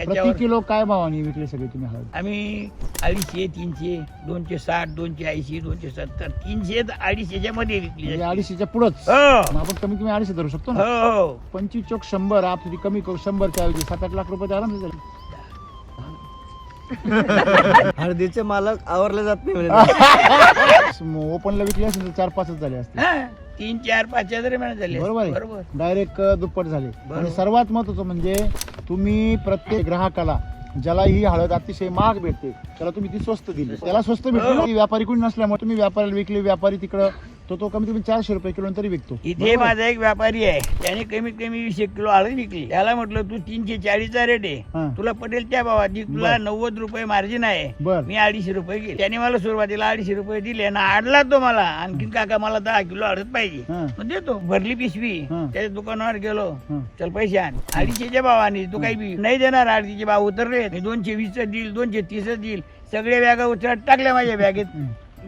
प्रति किलो काय भावाने विकले सगळे तुम्ही हळद? आम्ही 250, 300, 260, 280, 270, 300, 250 मध्ये विकली म्हणजे जाते. 250च्या पुढंच हो मग आपण कमी कमी 250 धरू शकतो ना. हो हो 25 चौक 100 आपली कमी करू 100च्या ऐवजी 7-8 लाख रुपये आराम झाले. हळदीचे मालक आवरले जात नाही. ओपनला विकले असेल तर 4-5च झाले असते. हा, 3, 4, 5 दरम्यान झाले. बरोबर आहे. बरोबर. डायरेक्ट दुप्पट झाले. बरोबर. आणि सर्वात महत्वाचं म्हणजे तुम्ही प्रत्येक ग्राहकाला ज्याला ही हळद अतिशय महाग भेटते त्याला तुम्ही ती स्वस्त दिली. त्याला स्वस्त भेटली. व्यापारी कोणी नसल्यामुळे तुम्ही व्यापाऱ्याला विकले. व्यापारी तिकडं तो कमीत कमी 400 रुपये किलो तरी विकतो. इथे माझा एक व्यापारी आहे, त्याने कमीत कमी 20 किलो हळद विकली. त्याला म्हटलं तू 340चा रेट हा. आहे, तुला पटेल त्या भावात तुला 90 रुपये मार्जिन आहे. बर. मी 250 रुपये गेले. त्याने मला सुरुवातीला 250 रुपये दिले ना आडला तो मला. आणखीन काका मला 10 किलो हळद पाहिजे. हा. मग देतो. भरली पिशवी. हा. त्याच्या दुकानावर गेलो. हा. चल पैसे आण. 250च्या भावाने तू काही बी नाही देणार. 250चे भाव उतरले. मी 220 देईल, 230 देईल. सगळे बॅगा उचलत टाकल्या माझ्या बॅगेत.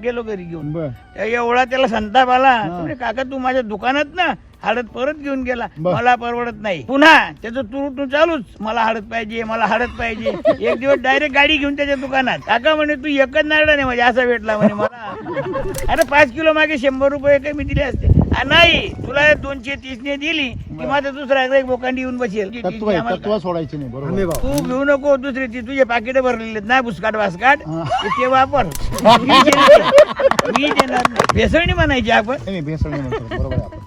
गेलो घरी घेऊन. बर. एवढा त्याला संताप आला. हा. तुम्ही काका तू माझ्या दुकानात ना हळद परत घेऊन गेला. बर. मला परवडत नाही. पुन्हा त्याचं तुरटून चालूच मला हळद पाहिजे, मला हळद पाहिजे. एक दिवस डायरेक्ट गाडी घेऊन त्याच्या दुकानात. काका म्हणे तू एकच नारळा नाही म्हणजे असा भेटला म्हणे मला. अरे 5 किलो मागे 100 रुपये कमी दिले असते. नाही तुला 230 ने दिली की माझा दुसरा एक बोकांडी येऊन बसेल. तत्व सोडायचे नाही. बरोबर. तू घेऊ नको दुसरी ती तुझे पाकिट भरलेले आहेत ना बुसकाट वासकाट हा. ते वापर. मी देणार नाही. भेसळणी म्हणायची आपण. नाही भेसळ नाही म्हणतो. बरोबर.